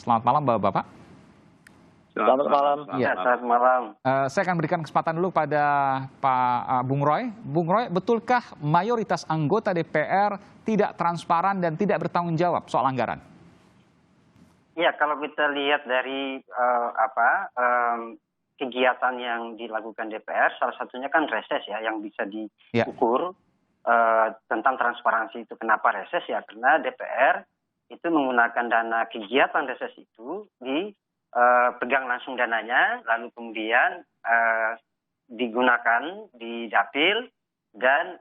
Selamat malam Bapak-Bapak. Selamat malam. Ya. Selamat malam. Saya akan berikan kesempatan dulu pada Pak Bung Roy. Bung Roy, betulkah mayoritas anggota DPR tidak transparan dan tidak bertanggung jawab soal anggaran? Ya, kalau kita lihat dari kegiatan yang dilakukan DPR, salah satunya kan reses ya, yang bisa diukur tentang transparansi itu. Kenapa reses ya? Karena DPR itu menggunakan dana kegiatan reses itu pegang langsung dananya, lalu kemudian digunakan di dapil dan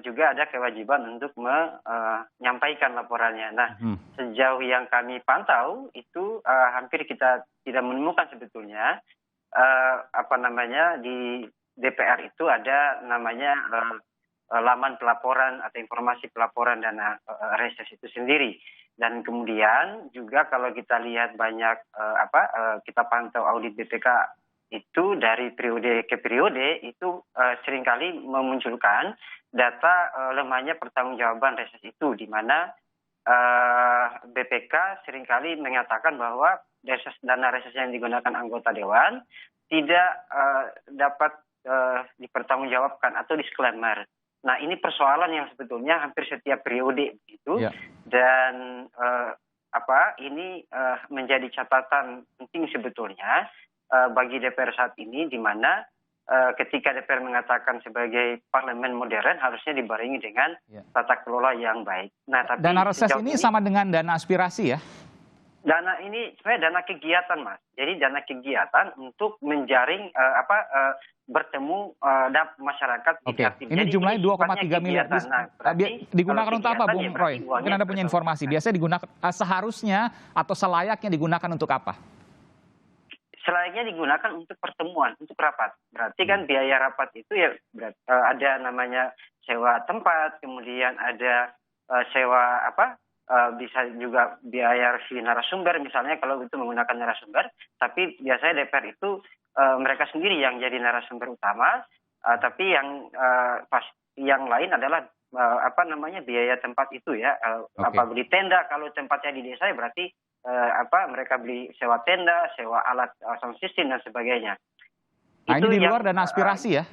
juga ada kewajiban untuk menyampaikan laporannya. Nah, sejauh yang kami pantau itu hampir kita tidak menemukan sebetulnya di DPR itu ada namanya laman pelaporan atau informasi pelaporan dana reses itu sendiri. Dan kemudian juga kalau kita lihat banyak kita pantau audit BPK itu dari periode ke periode itu seringkali memunculkan data lemahnya pertanggungjawaban reses itu, di mana BPK seringkali mengatakan bahwa dana reses yang digunakan anggota dewan tidak dapat dipertanggungjawabkan atau disclaimer. Nah, ini persoalan yang sebetulnya hampir setiap periode begitu, dan ini menjadi catatan penting sebetulnya bagi DPR saat ini, di mana ketika DPR mengatakan sebagai parlemen modern harusnya dibarengi dengan tata kelola yang baik. Nah, tapi dana reses ini sama dengan dana aspirasi ya? Dana ini sebenarnya dana kegiatan, Mas. Jadi dana kegiatan untuk menjaring bertemu masyarakat. Oke. Ini jumlahnya 2,3 miliar. Digunakan untuk apa, Bung Roy? Mungkin Anda punya informasi. Biasanya digunakan seharusnya atau selayaknya digunakan untuk apa? Selayaknya digunakan untuk pertemuan, untuk rapat. Berarti kan biaya rapat itu ya ada namanya sewa tempat, kemudian ada sewa bisa juga biaya review narasumber misalnya kalau itu menggunakan narasumber. Tapi biasanya DPR itu mereka sendiri yang jadi narasumber utama, tapi yang lain adalah biaya tempat itu ya. Beli tenda kalau tempatnya di desa ya berarti mereka beli sewa tenda, sewa alat sound system dan sebagainya. Nah, itu ini di luar dana aspirasi ya?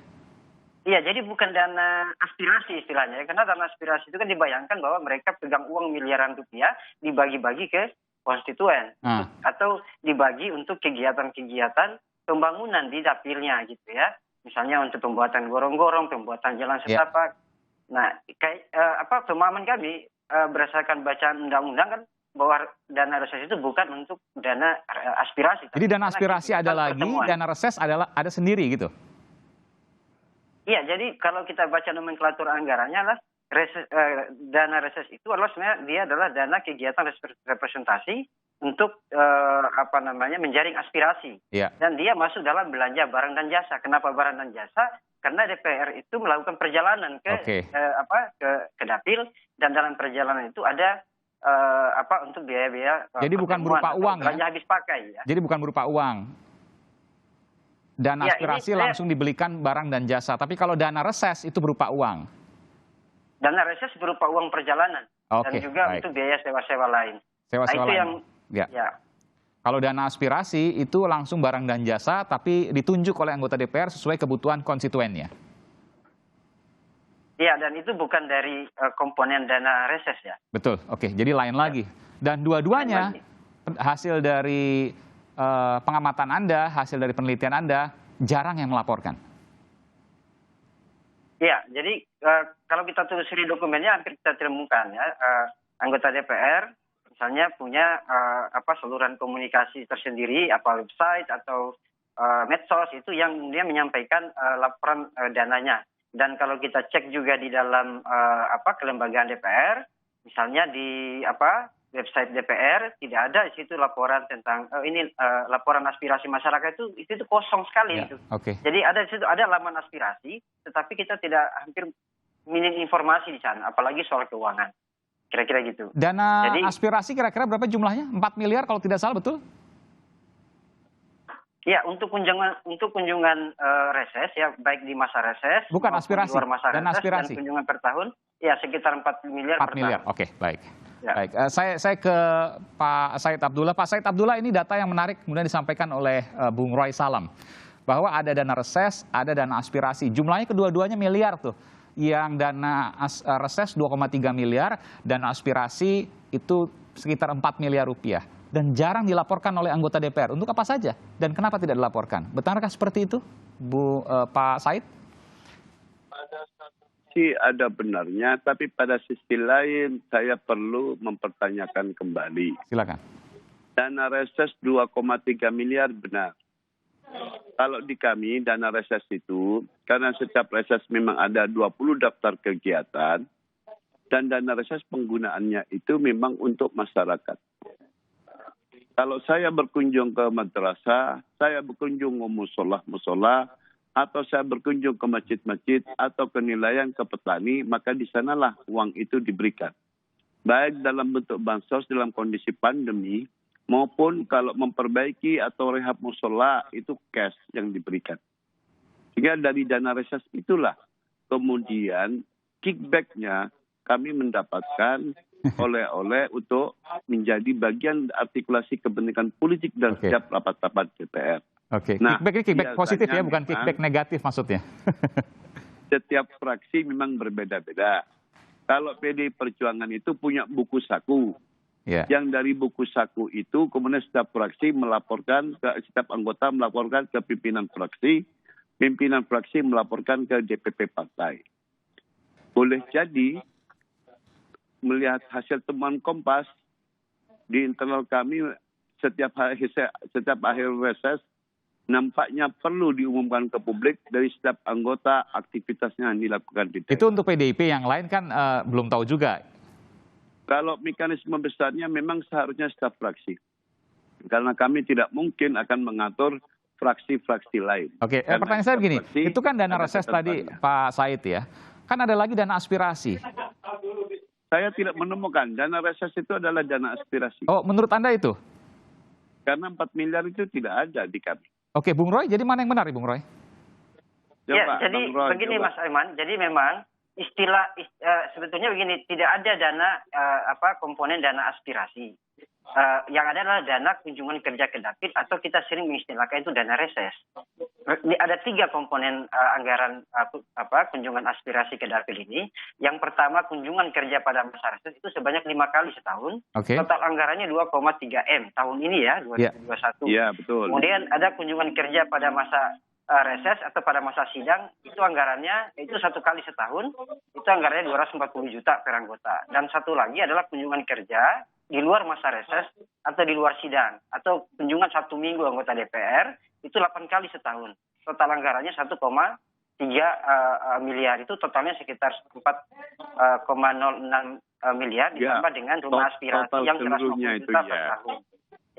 Iya, jadi bukan dana aspirasi istilahnya, karena dana aspirasi itu kan dibayangkan bahwa mereka pegang uang miliaran rupiah dibagi-bagi ke konstituen atau dibagi untuk kegiatan-kegiatan pembangunan di dapilnya gitu ya. Misalnya untuk pembuatan gorong-gorong, pembuatan jalan setapak. Nah, pemahaman kami berdasarkan bacaan undang-undang kan bahwa dana reses itu bukan untuk dana aspirasi. Jadi dana aspirasi ada lagi, dana reses ada sendiri gitu? Iya, jadi kalau kita baca nomenklatur anggarannya lah, dana reses itu adalah sebenarnya dia adalah dana kegiatan representasi untuk menjaring aspirasi. Dan dia masuk dalam belanja barang dan jasa. Kenapa barang dan jasa? Karena DPR itu melakukan perjalanan ke dapil, dan dalam perjalanan itu ada untuk biaya-biaya. Jadi bukan berupa uang belanja habis pakai ya. Jadi bukan berupa uang. Dana aspirasi langsung dibelikan barang dan jasa. Tapi kalau dana reses itu berupa uang. Dana reses berupa uang perjalanan. Dan juga untuk biaya sewa-sewa lain. Sewa-sewa lain. Kalau dana aspirasi itu langsung barang dan jasa, tapi ditunjuk oleh anggota DPR sesuai kebutuhan konstituennya. Iya, dan itu bukan dari komponen dana reses ya. Betul, oke. Jadi lain lagi. Dan dua-duanya hasil dari pengamatan Anda, hasil dari penelitian Anda, jarang yang melaporkan. Iya, jadi kalau kita telusuri dokumennya hampir kita temukan ya, anggota DPR misalnya punya saluran komunikasi tersendiri, website atau medsos itu yang kemudian menyampaikan laporan dananya. Dan kalau kita cek juga di dalam kelembagaan DPR, misalnya di website DPR tidak ada di situ laporan tentang laporan aspirasi masyarakat itu kosong sekali itu. Jadi ada di situ ada laman aspirasi, tetapi kita hampir minim informasi di sana, apalagi soal keuangan. Kira-kira gitu. Dana aspirasi kira-kira berapa jumlahnya? 4 miliar kalau tidak salah, betul? Ya, untuk kunjungan reses ya, baik di masa reses, bukan aspirasi, luar masa dan reses, aspirasi. Dan kunjungan per tahun, ya sekitar 4 miliar 4 miliar, oke, baik. Ya. Baik, saya ke Pak Said Abdullah. Pak Said Abdullah, ini data yang menarik kemudian disampaikan oleh Bung Roy Salam. Bahwa ada dana reses, ada dana aspirasi. Jumlahnya kedua-duanya miliar tuh. Yang dana reses 2,3 miliar, dana aspirasi itu sekitar 4 miliar rupiah. Dan jarang dilaporkan oleh anggota DPR. Untuk apa saja? Dan kenapa tidak dilaporkan? Benarkah seperti itu, Pak Said? Sih ada benarnya, tapi pada sisi lain saya perlu mempertanyakan kembali. Silakan. Dana reses 2,3 miliar benar. Kalau di kami dana reses itu, karena setiap reses memang ada 20 daftar kegiatan, dan dana reses penggunaannya itu memang untuk masyarakat. Kalau saya berkunjung ke madrasah, saya berkunjung ke musola, atau saya berkunjung ke masjid-masjid atau ke nelayan, ke petani, maka di sanalah uang itu diberikan. Baik dalam bentuk bansos dalam kondisi pandemi, maupun kalau memperbaiki atau rehab musola, itu cash yang diberikan. Sehingga dari dana reses itulah kemudian kickback-nya kami mendapatkan oleh-oleh untuk menjadi bagian artikulasi kepentingan politik dan setiap rapat-rapat DPR. Oke, Nah, kickback ini kickback positif ya, bukan kickback negatif maksudnya. Setiap fraksi memang berbeda-beda. Kalau PDI Perjuangan itu punya buku saku. Yeah. Yang dari buku saku itu kemudian setiap fraksi melaporkan, setiap anggota melaporkan ke pimpinan fraksi melaporkan ke DPP partai. Boleh jadi melihat hasil temuan Kompas di internal kami setiap akhir reses, nampaknya perlu diumumkan ke publik dari setiap anggota aktivitasnya yang dilakukan di TPR. Itu untuk PDIP, yang lain kan belum tahu juga. Kalau mekanisme besarnya memang seharusnya setiap fraksi. Karena kami tidak mungkin akan mengatur fraksi-fraksi lain. Oke, pertanyaan saya begini, itu kan dana reses tadi Pak Said ya, kan ada lagi dana aspirasi. Saya tidak menemukan, dana reses itu adalah dana aspirasi. Oh, menurut Anda itu? Karena 4 miliar itu tidak ada di kami. Oke, Bung Roy, jadi mana yang benar, Bung Roy? Ya, jadi begini Mas Aiman, jadi memang istilah sebetulnya begini, tidak ada dana komponen dana aspirasi. Yang ada adalah dana kunjungan kerja ke dapil atau kita sering mengistilahkan itu dana reses. Ada 3 komponen anggaran kunjungan aspirasi ke dapil ini. Yang pertama kunjungan kerja pada masa reses itu sebanyak 5 kali setahun. Okay. Total anggarannya 2,3 M tahun ini ya 2021. Iya, betul. Kemudian ada kunjungan kerja pada masa reses atau pada masa sidang, itu anggarannya itu 1 kali setahun, itu anggarannya 240 juta per anggota. Dan satu lagi adalah kunjungan kerja di luar masa reses atau di luar sidang, atau kunjungan 1 minggu anggota DPR, itu 8 kali setahun. Total anggarannya 1,3 miliar, itu totalnya sekitar 4,06 miliar ditambah dengan rumah aspirasi yang 150 juta per tahun.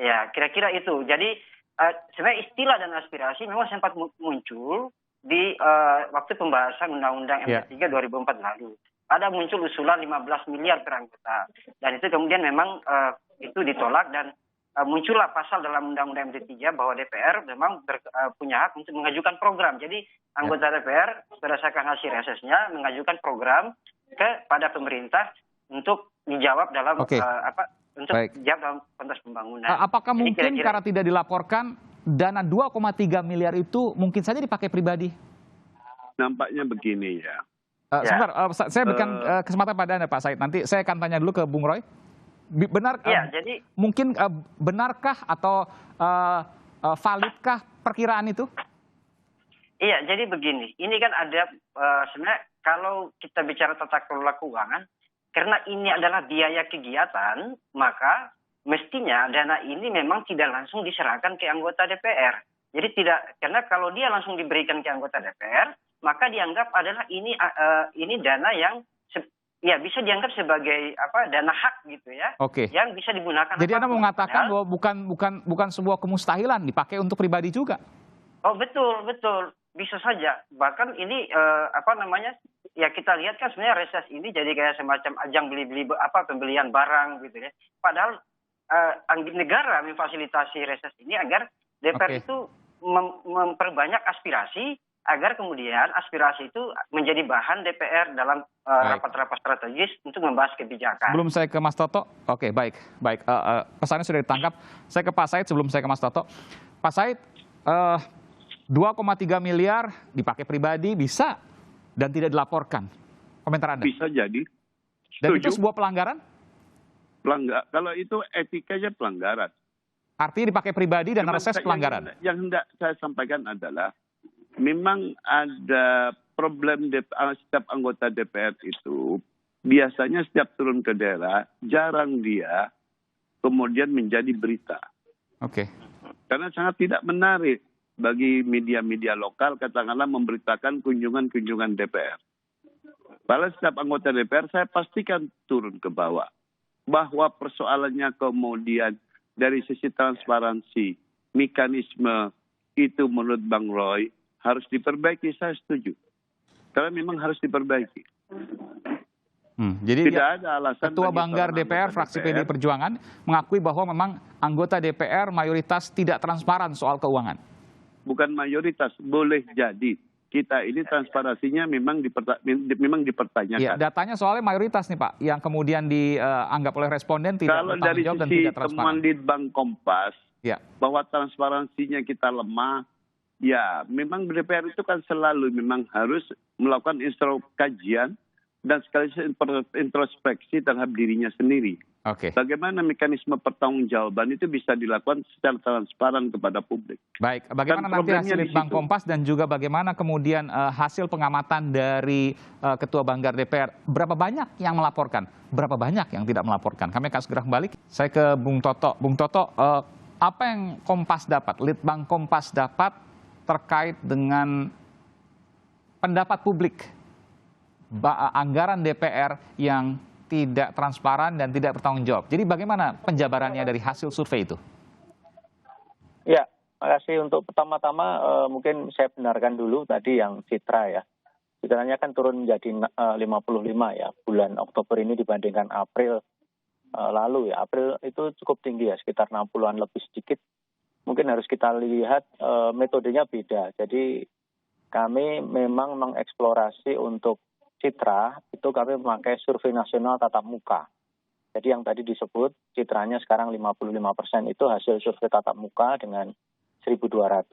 Ya, kira-kira itu. Jadi sebenarnya istilah dan aspirasi memang sempat muncul di waktu pembahasan Undang-Undang MD3 2004 lalu. Ada muncul usulan 15 miliar per anggota. Dan itu kemudian memang itu ditolak dan muncullah pasal dalam Undang-Undang MD3 bahwa DPR memang punya hak untuk mengajukan program. Jadi anggota DPR berdasarkan hasil resesnya mengajukan program kepada pemerintah untuk dijawab dalam untuk dijawab dalam konteks pembangunan. Apakah mungkin karena tidak dilaporkan dana 2,3 miliar itu mungkin saja dipakai pribadi? Nampaknya begini ya. Sebentar, saya berikan kesempatan pada Anda Pak Said. Nanti saya akan tanya dulu ke Bung Roy. Mungkin benarkah atau validkah perkiraan itu? Iya, jadi begini. Ini kan ada sebenarnya kalau kita bicara tata kelola keuangan, karena ini adalah biaya kegiatan, maka mestinya dana ini memang tidak langsung diserahkan ke anggota DPR. Jadi tidak, karena kalau dia langsung diberikan ke anggota DPR, maka dianggap adalah ini dana yang bisa dianggap sebagai dana hak gitu ya, yang bisa digunakan. Jadi Anda mengatakan bahwa bukan sebuah kemustahilan dipakai untuk pribadi juga? Oh betul, bisa saja. Bahkan ini ya kita lihat kan sebenarnya reses ini jadi kayak semacam ajang pembelian barang gitu ya. Padahal negara memfasilitasi reses ini agar DPR itu memperbanyak aspirasi agar kemudian aspirasi itu menjadi bahan DPR dalam rapat-rapat strategis untuk membahas kebijakan. Sebelum saya ke Mas Toto, oke, baik. Pesannya sudah ditangkap. Saya ke Pak Said sebelum saya ke Mas Toto. Pak Said, 2,3 miliar dipakai pribadi bisa dan tidak dilaporkan. Komentar Anda? Bisa jadi. Dan itu Setuju. sebuah pelanggaran? Kalau itu etikanya pelanggaran. Artinya dipakai pribadi dan Cuman reses pelanggaran? Yang hendak saya sampaikan adalah, memang ada problem setiap anggota DPR itu, biasanya setiap turun ke daerah, jarang dia kemudian menjadi berita. Oke. Karena sangat tidak menarik bagi media-media lokal, katakanlah memberitakan kunjungan-kunjungan DPR. Padahal setiap anggota DPR saya pastikan turun ke bawah. Bahwa persoalannya kemudian dari sisi transparansi, mekanisme itu menurut Bang Roy harus diperbaiki, saya setuju. Karena memang harus diperbaiki. Jadi Tidak ada alasan Ketua bagi Banggar seorang DPR anggota fraksi PDI Perjuangan mengakui bahwa memang anggota DPR mayoritas tidak transparan soal keuangan. Bukan mayoritas, boleh jadi. Kita ini transparansinya memang dipertanyakan. Ya, datanya soalnya mayoritas nih Pak, yang kemudian dianggap oleh responden tidak Kalau bertanggung dari jawab dan sisi tidak transparan. temuan Litbang Kompas, Ya. bahwa transparansinya kita lemah, ya memang DPR itu kan selalu memang harus melakukan kajian dan sekaligus introspeksi terhadap dirinya sendiri. Oke. Bagaimana mekanisme pertanggungjawaban itu bisa dilakukan secara transparan kepada publik. Baik, bagaimana nanti hasil Litbang Kompas dan juga bagaimana kemudian hasil pengamatan dari Ketua Banggar DPR? Berapa banyak yang melaporkan? Berapa banyak yang tidak melaporkan? Kami akan segera kembali. Saya ke Bung Toto. Bung Toto, apa yang Kompas dapat, Litbang Kompas dapat terkait dengan pendapat publik anggaran DPR yang tidak transparan dan tidak bertanggung jawab. Jadi bagaimana penjabarannya dari hasil survei itu? Ya, makasih. Untuk pertama-tama mungkin saya benarkan dulu tadi yang citra ya. Citranya kan turun menjadi 55 ya bulan Oktober ini dibandingkan April lalu ya. April itu cukup tinggi ya, sekitar 60-an lebih sedikit. Mungkin harus kita lihat metodenya beda. Jadi kami memang mengeksplorasi untuk citra, itu kami memakai survei nasional tatap muka. Jadi yang tadi disebut citranya sekarang 55% itu hasil survei tatap muka dengan 1.200.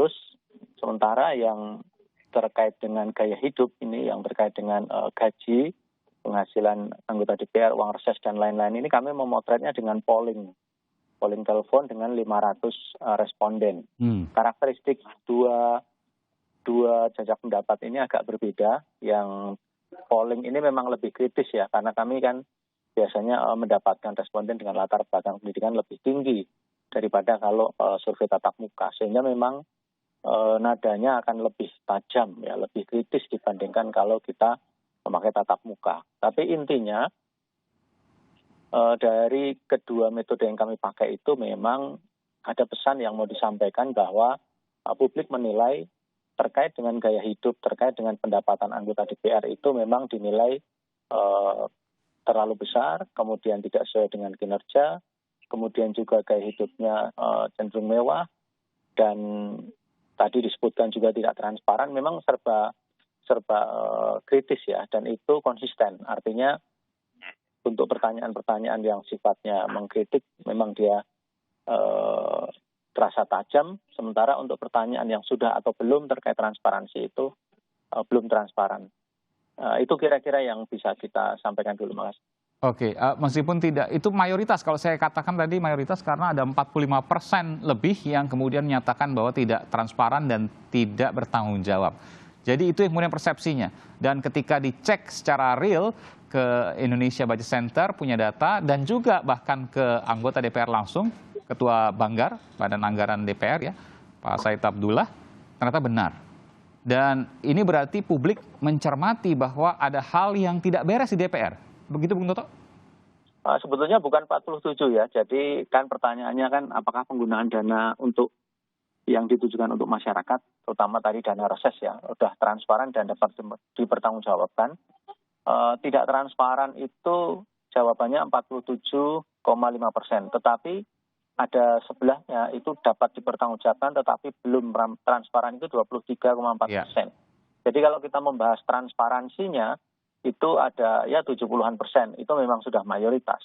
Sementara yang terkait dengan gaya hidup ini, yang terkait dengan gaji, penghasilan anggota DPR, uang reses dan lain-lain ini kami memotretnya dengan polling telepon dengan 500 responden. Karakteristik dua jajak pendapat ini agak berbeda. Yang polling ini memang lebih kritis ya, karena kami kan biasanya mendapatkan responden dengan latar belakang pendidikan lebih tinggi daripada kalau survei tatap muka. Sehingga memang nadanya akan lebih tajam ya, lebih kritis dibandingkan kalau kita memakai tatap muka. Tapi intinya dari kedua metode yang kami pakai itu memang ada pesan yang mau disampaikan bahwa publik menilai terkait dengan gaya hidup, terkait dengan pendapatan anggota DPR itu memang dinilai terlalu besar, kemudian tidak sesuai dengan kinerja, kemudian juga gaya hidupnya cenderung mewah, dan tadi disebutkan juga tidak transparan, memang serba kritis ya, dan itu konsisten. Artinya untuk pertanyaan-pertanyaan yang sifatnya mengkritik, memang dia terasa tajam, sementara untuk pertanyaan yang sudah atau belum terkait transparansi itu belum transparan. Itu kira-kira yang bisa kita sampaikan dulu, Mas. Oke, meskipun tidak, itu mayoritas, kalau saya katakan tadi mayoritas karena ada 45% lebih yang kemudian menyatakan bahwa tidak transparan dan tidak bertanggung jawab. Jadi itu yang kemudian persepsinya. Dan ketika dicek secara real ke Indonesia Budget Center punya data dan juga bahkan ke anggota DPR langsung, Ketua Banggar, Badan Anggaran DPR ya, Pak Said Abdullah, ternyata benar. Dan ini berarti publik mencermati bahwa ada hal yang tidak beres di DPR. Begitu Bung Toto? Sebetulnya bukan 47 ya, jadi kan pertanyaannya kan apakah penggunaan dana untuk yang ditujukan untuk masyarakat, terutama tadi dana reses ya, sudah transparan dan dapat dipertanggungjawabkan. Tidak transparan itu jawabannya 47,5%, tetapi ada sebelahnya itu dapat dipertanggungjawabkan tetapi belum transparan itu 23,4%. Jadi kalau kita membahas transparansinya, itu ada ya 70-an%, itu memang sudah mayoritas.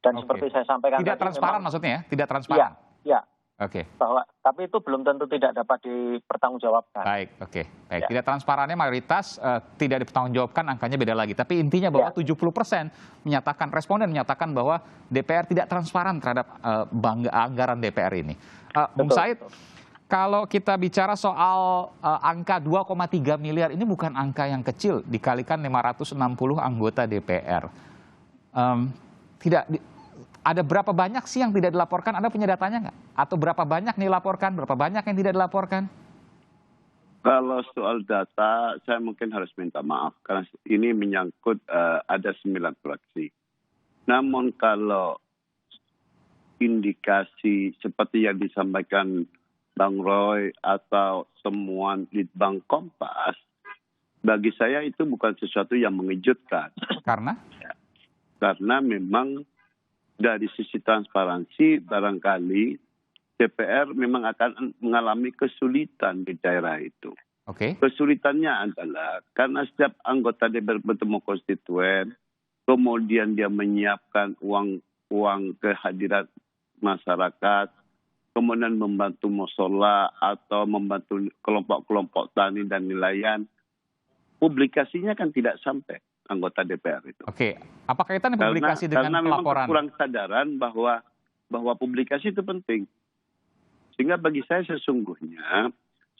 Dan seperti saya sampaikan tidak tadi, transparan memang, maksudnya ya? Tidak transparan? Ya. Oke. Tapi itu belum tentu tidak dapat dipertanggungjawabkan. Baik. Baik. Ya. Tidak transparannya mayoritas, tidak dipertanggungjawabkan, angkanya beda lagi. Tapi intinya bahwa 70% responden menyatakan bahwa DPR tidak transparan terhadap anggaran DPR ini. Bung Said, kalau kita bicara soal angka 2,3 miliar, ini bukan angka yang kecil dikalikan 560 anggota DPR. Ada berapa banyak sih yang tidak dilaporkan? Anda punya datanya nggak? Atau berapa banyak nih dilaporkan, berapa banyak yang tidak dilaporkan? Kalau soal data, saya mungkin harus minta maaf karena ini menyangkut ada 9 fraksi. Namun kalau indikasi seperti yang disampaikan Bang Roy atau temuan Litbang Kompas, bagi saya itu bukan sesuatu yang mengejutkan. Karena? Karena memang dari sisi transparansi barangkali DPR memang akan mengalami kesulitan di daerah itu. Oke. Kesulitannya adalah karena setiap anggota DPR bertemu konstituen, kemudian dia menyiapkan uang kehadiran masyarakat, kemudian membantu musola atau membantu kelompok-kelompok tani dan nelayan, publikasinya kan tidak sampai anggota DPR itu. Oke, apa kaitannya publikasi dengan pelaporan? Karena memang kurang kesadaran bahwa publikasi itu penting. Sehingga bagi saya sesungguhnya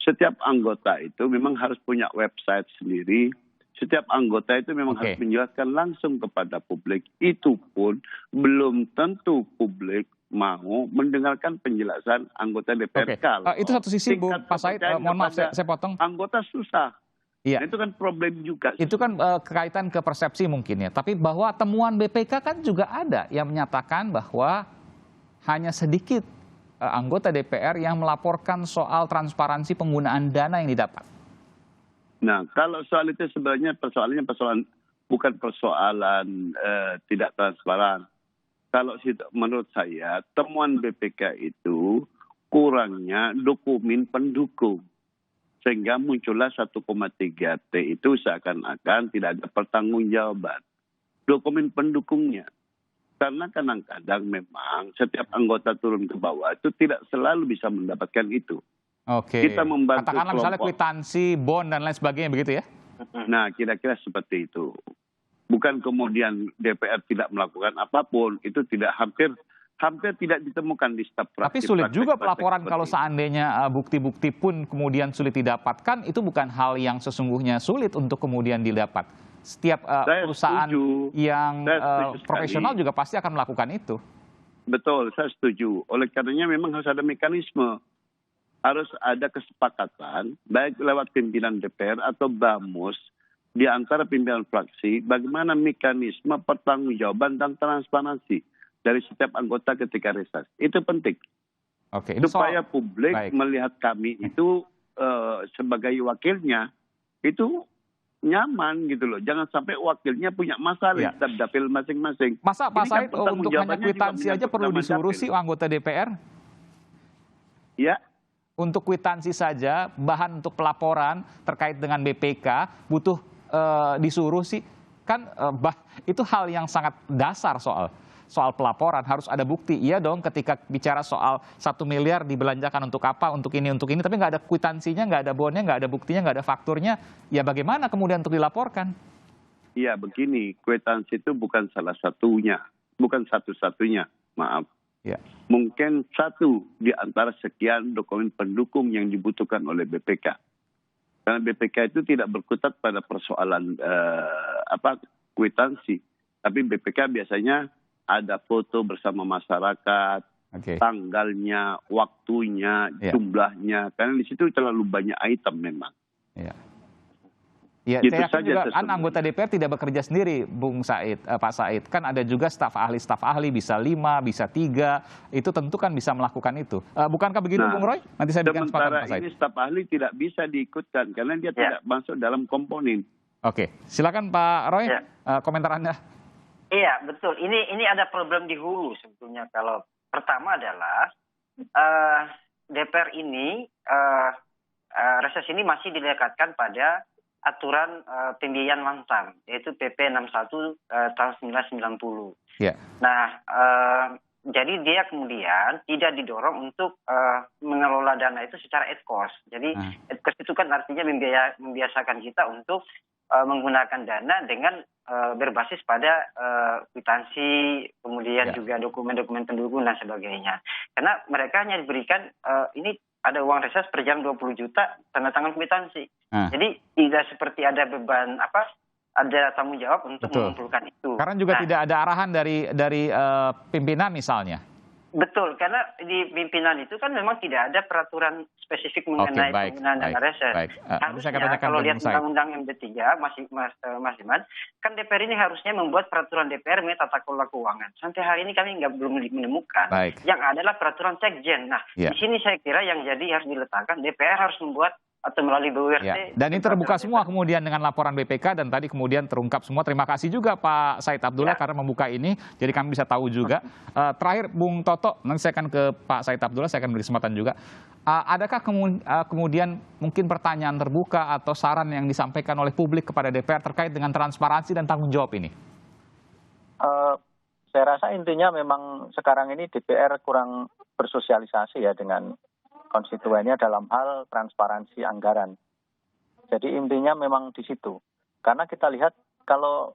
setiap anggota itu memang harus punya website sendiri. Setiap anggota itu memang harus menjelaskan langsung kepada publik. Itu pun belum tentu publik mau mendengarkan penjelasan anggota DPR. Itu satu sisi, Bu, Pak Said, mohon maaf saya potong. Anggota susah. Iya. Itu kan problem juga. Itu kan kaitan ke persepsi mungkin ya. Tapi bahwa temuan BPK kan juga ada yang menyatakan bahwa hanya sedikit anggota DPR yang melaporkan soal transparansi penggunaan dana yang didapat. Nah, kalau soal itu sebenarnya bukan persoalan tidak transparan. Kalau menurut saya temuan BPK itu kurangnya dokumen pendukung. Sehingga muncullah 1,3 T itu seakan-akan tidak ada pertanggungjawaban. Dokumen pendukungnya. Karena kadang-kadang memang setiap anggota turun ke bawah itu tidak selalu bisa mendapatkan itu. Oke. Kita membantu katakanlah misalnya kwitansi, bond, dan lain sebagainya begitu ya? Nah, kira-kira seperti itu. Bukan kemudian DPR tidak melakukan apapun. Itu hampir tidak ditemukan di staf fraksi. Tapi sulit juga pelaporan kalau seandainya bukti-bukti pun kemudian sulit didapatkan, itu bukan hal yang sesungguhnya sulit untuk kemudian didapat. Setiap perusahaan yang profesional juga pasti akan melakukan itu. Betul, saya setuju. Oleh karenanya memang harus ada mekanisme. Harus ada kesepakatan, baik lewat pimpinan DPR atau BAMUS, di antara pimpinan fraksi, bagaimana mekanisme pertanggungjawaban dan transparansi dari setiap anggota ketika reses. Itu penting. Oke, supaya publik melihat kami itu sebagai wakilnya itu nyaman gitu loh. Jangan sampai wakilnya punya masalah di setiap dapil masing-masing. Masa Pak Said untuk hanya kwitansi aja perlu disuruh sih anggota DPR? Ya. Untuk kwitansi saja, bahan untuk pelaporan terkait dengan BPK butuh disuruh sih. Kan itu hal yang sangat dasar soal pelaporan, harus ada bukti. Iya dong, ketika bicara soal 1 miliar dibelanjakan untuk apa, untuk ini, tapi nggak ada kwitansinya, nggak ada bondnya, nggak ada buktinya, nggak ada fakturnya, ya bagaimana kemudian untuk dilaporkan? Iya, begini, kwitansi itu bukan salah satunya, bukan satu-satunya, maaf. Ya. Mungkin satu di antara sekian dokumen pendukung yang dibutuhkan oleh BPK. Karena BPK itu tidak berkutat pada persoalan kwitansi, tapi BPK biasanya ada foto bersama masyarakat, tanggalnya, waktunya, jumlahnya. Karena di situ terlalu banyak item memang. Ya, saya yakin juga kan anggota DPR tidak bekerja sendiri, Bung Said, Pak Said. Kan ada juga staf ahli bisa 5, bisa 3. Itu tentu kan bisa melakukan itu. Bukankah begitu, Bung Roy? Nanti saya berikan kesempatan Pak Said. Sementara ini staf ahli tidak bisa diikutkan karena dia tidak masuk dalam komponen. Oke, silakan Pak Roy, komentar Anda. Iya, betul. Ini ada problem di hulu sebetulnya. Kalau pertama adalah DPR ini reses ini masih didekatkan pada aturan pembiayaan langsam, yaitu PP 61 tahun 1990. Ya. Nah, jadi dia kemudian tidak didorong untuk mengelola dana itu secara ad cost. Jadi ad cost itu kan artinya membiasakan kita untuk menggunakan dana dengan berbasis pada kwitansi, kemudian juga dokumen-dokumen pendukung dan sebagainya. Karena mereka hanya diberikan ini ada uang reses per jam 20 juta, tanda tangan kwitansi. Jadi tidak seperti ada beban ada tanggung jawab untuk mengumpulkan itu. Karena juga tidak ada arahan dari pimpinan misalnya. Betul, karena di pimpinan itu kan memang tidak ada peraturan spesifik mengenai penggunaan dana reses. Harusnya kalau lihat Undang-Undang MD3, Mas Iman, kan DPR ini harusnya membuat peraturan DPR mengenai tata kelola keuangan. Sampai hari ini kami belum menemukan. Yang adalah peraturan sekjen. Nah, di sini saya kira yang jadi harus diletakkan, DPR harus membuat atau melalui BURT. Dan ini terbuka semua kemudian dengan laporan BPK dan tadi kemudian terungkap semua. Terima kasih juga Pak Said Abdullah karena membuka ini, jadi kami bisa tahu juga. Terakhir Bung Toto, nanti saya akan ke Pak Said Abdullah, saya akan beri kesempatan juga. Adakah kemudian mungkin pertanyaan terbuka atau saran yang disampaikan oleh publik kepada DPR terkait dengan transparansi dan tanggung jawab ini? Saya rasa intinya memang sekarang ini DPR kurang bersosialisasi ya dengan konstituennya dalam hal transparansi anggaran. Jadi intinya memang di situ. Karena kita lihat kalau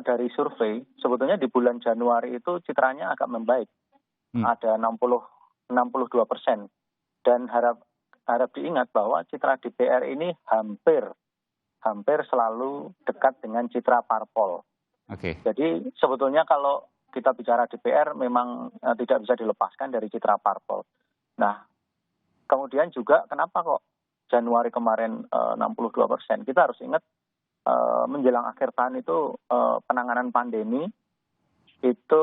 dari survei, sebetulnya di bulan Januari itu citranya agak membaik. Ada 62%. Dan harap diingat bahwa citra DPR ini hampir selalu dekat dengan citra parpol. Jadi sebetulnya kalau kita bicara DPR memang tidak bisa dilepaskan dari citra parpol. Nah, kemudian juga kenapa kok Januari kemarin 62%? Kita harus ingat menjelang akhir tahun itu penanganan pandemi itu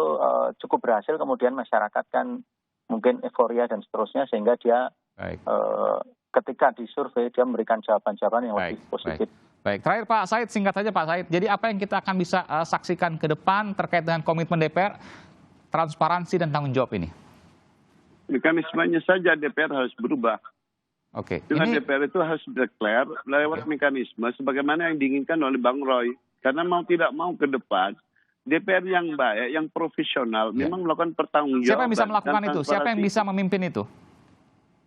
cukup berhasil, kemudian masyarakat kan mungkin euforia dan seterusnya sehingga dia ketika disurvei dia memberikan jawaban-jawaban yang lebih positif. Baik, terakhir Pak Said, singkat saja Pak Said. Jadi apa yang kita akan bisa saksikan ke depan terkait dengan komitmen DPR, transparansi dan tanggung jawab ini? Mekanismenya saja DPR harus berubah. Dengan DPR itu harus declare lewat mekanisme sebagaimana yang diinginkan oleh Bang Roy. Karena mau tidak mau ke depan, DPR yang baik, yang profesional, memang melakukan pertanggungjawaban. Siapa yang bisa melakukan itu? Siapa yang bisa memimpin itu?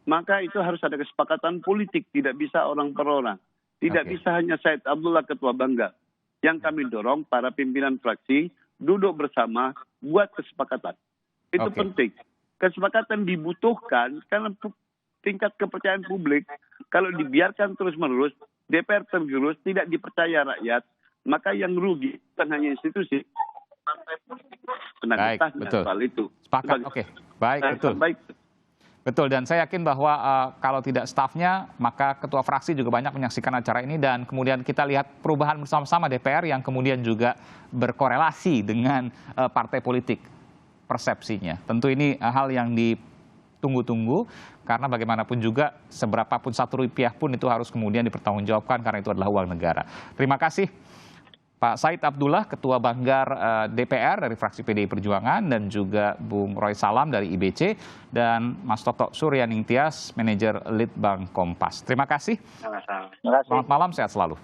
Maka itu harus ada kesepakatan politik, tidak bisa orang per orang. Tidak bisa hanya Said Abdullah Ketua Banggar. Yang kami dorong para pimpinan fraksi duduk bersama, buat kesepakatan. Itu penting. Kesepakatan dibutuhkan karena tingkat kepercayaan publik kalau dibiarkan terus-menerus, DPR tergerus, tidak dipercaya rakyat, maka yang rugi bukan hanya institusi, Baik, betul. soal itu. Sepakat, baik, betul. Betul, dan saya yakin bahwa kalau tidak stafnya, maka ketua fraksi juga banyak menyaksikan acara ini dan kemudian kita lihat perubahan bersama-sama DPR yang kemudian juga berkorelasi dengan partai politik. Persepsinya. Tentu ini hal yang ditunggu-tunggu karena bagaimanapun juga seberapapun Rp1 pun itu harus kemudian dipertanggungjawabkan karena itu adalah uang negara. Terima kasih Pak Said Abdullah, Ketua Banggar DPR dari fraksi PDI Perjuangan dan juga Bung Roy Salam dari IBC dan Mas Toto Suryaningtyas, Manajer Litbang Kompas. Terima kasih. Sama-sama. Selamat malam, sehat selalu.